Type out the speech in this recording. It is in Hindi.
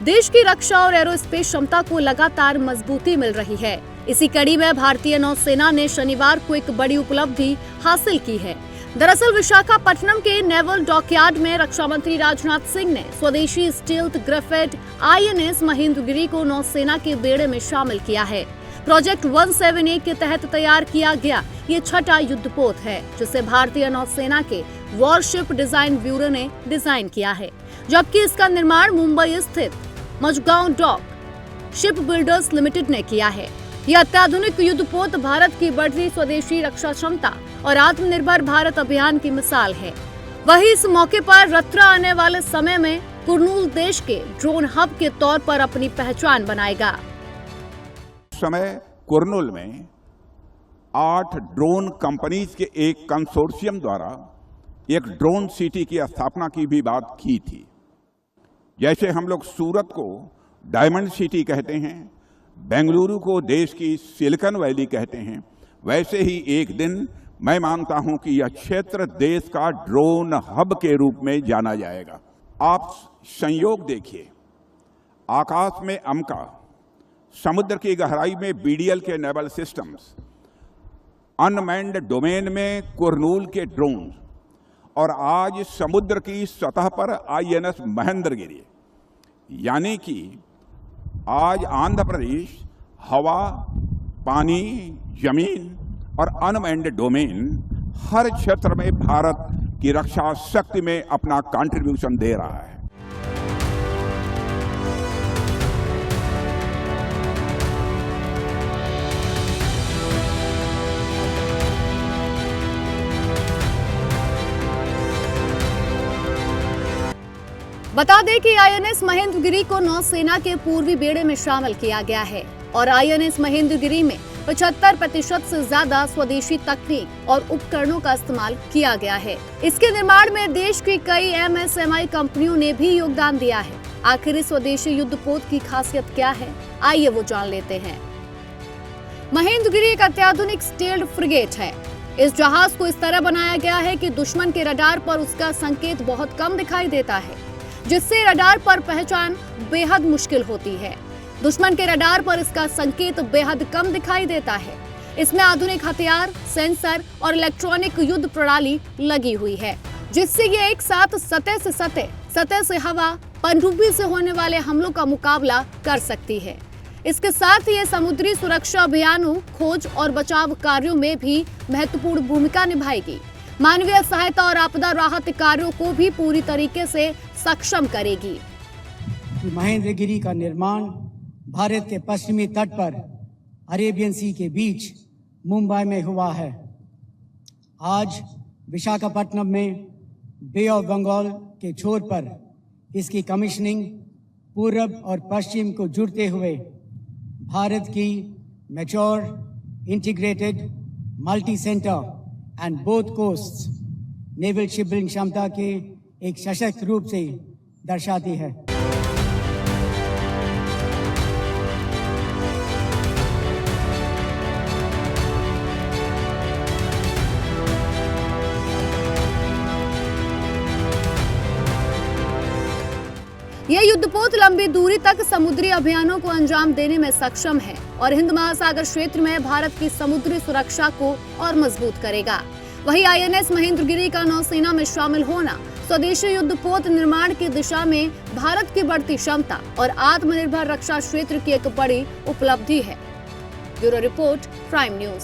देश की रक्षा और एरोस्पेस क्षमता को लगातार मजबूती मिल रही है। इसी कड़ी में भारतीय नौसेना ने शनिवार को एक बड़ी उपलब्धि हासिल की है। दरअसल विशाखापट्टनम के नेवल डॉकयार्ड में रक्षा मंत्री राजनाथ सिंह ने स्वदेशी स्टील्थ ग्रिफिट INS महेंद्रगिरी को नौसेना के बेड़े में शामिल किया है। प्रोजेक्ट 178 के तहत तैयार किया गया ये छठा युद्धपोत है, जिसे भारतीय नौसेना के वॉरशिप डिजाइन ब्यूरो ने डिजाइन किया है, जबकि इसका निर्माण मुंबई स्थित Mazagon dock ship builders limited ने किया है। यह अत्याधुनिक युद्धपोत भारत की बढ़ती स्वदेशी रक्षा क्षमता और आत्मनिर्भर भारत अभियान की मिसाल है। वहीं इस मौके पर रत्रा आने वाले समय में कुर्नूल देश के ड्रोन हब के तौर पर अपनी पहचान बनाएगा। समय कुर्नूल में 8 ड्रोन कंपनीज के एक कंसोर्शियम द्वारा एक ड्रोन सिटी की स्थापना की भी बात की थी। जैसे हम लोग सूरत को डायमंड सिटी कहते हैं, बेंगलुरु को देश की सिलिकॉन वैली कहते हैं, वैसे ही एक दिन मैं मानता हूं कि यह क्षेत्र देश का ड्रोन हब के रूप में जाना जाएगा। आप संयोग देखिए, आकाश में अमका, समुद्र की गहराई में BDL के नेवल सिस्टम्स, अनमैन्ड डोमेन में कुर्नूल के ड्रोन और आज समुद्र की सतह पर INS महेंद्रगिरी। यानी कि आज आंध्र प्रदेश हवा, पानी, जमीन और अनमैन्ड डोमेन हर क्षेत्र में भारत की रक्षा शक्ति में अपना कंट्रीब्यूशन दे रहा है। बता दें कि INS महेंद्रगिरी को नौसेना के पूर्वी बेड़े में शामिल किया गया है और INS महेंद्रगिरी में 75% से ज्यादा स्वदेशी तकनीक और उपकरणों का इस्तेमाल किया गया है। इसके निर्माण में देश की कई MSMI कंपनियों ने भी योगदान दिया है। आखिर इस स्वदेशी युद्धपोत की खासियत क्या है, आइए वो जान लेते हैं। महेंद्रगिरी एक अत्याधुनिक स्टील्थ फ्रिगेट है। इस जहाज को इस तरह बनाया गया है कि दुश्मन के रडार पर उसका संकेत बहुत कम दिखाई देता है, जिससे रडार पर पहचान बेहद मुश्किल होती है। दुश्मन के रडार पर इसका संकेत बेहद कम दिखाई देता है। इसमें आधुनिक हथियार, सेंसर और इलेक्ट्रॉनिक युद्ध प्रणाली लगी हुई है, जिससे ये एक साथ सतह से सतह, सतह से हवा, पनडुब्बी से होने वाले हमलों का मुकाबला कर सकती है। इसके साथ ही ये समुद्री सुरक्षा अभियानों, खोज और बचाव कार्यों में भी महत्वपूर्ण भूमिका निभाएगी। मानवीय सहायता और आपदा राहत कार्यों को भी पूरी तरीके से सक्षम करेगी। महेंद्रगिरी का निर्माण भारत के पश्चिमी तट पर अरेबियन सी के बीच मुंबई में हुआ है। आज विशाखापट्टनम में बे ऑफ बंगाल के छोर पर इसकी कमिश्निंग पूर्व और पश्चिम को जुड़ते हुए भारत की mature, integrated, multi centre and both coasts naval ship building क्षमता के एक सशक्त रूप से दर्शाती है। यह युद्धपोत लंबी दूरी तक समुद्री अभियानों को अंजाम देने में सक्षम है और हिंद महासागर क्षेत्र में भारत की समुद्री सुरक्षा को और मजबूत करेगा। वहीं INS महेंद्रगिरी का नौसेना में शामिल होना स्वदेशी युद्धपोत निर्माण की दिशा में भारत की बढ़ती क्षमता और आत्मनिर्भर रक्षा क्षेत्र की एक बड़ी उपलब्धि है। Bureau report, prime news.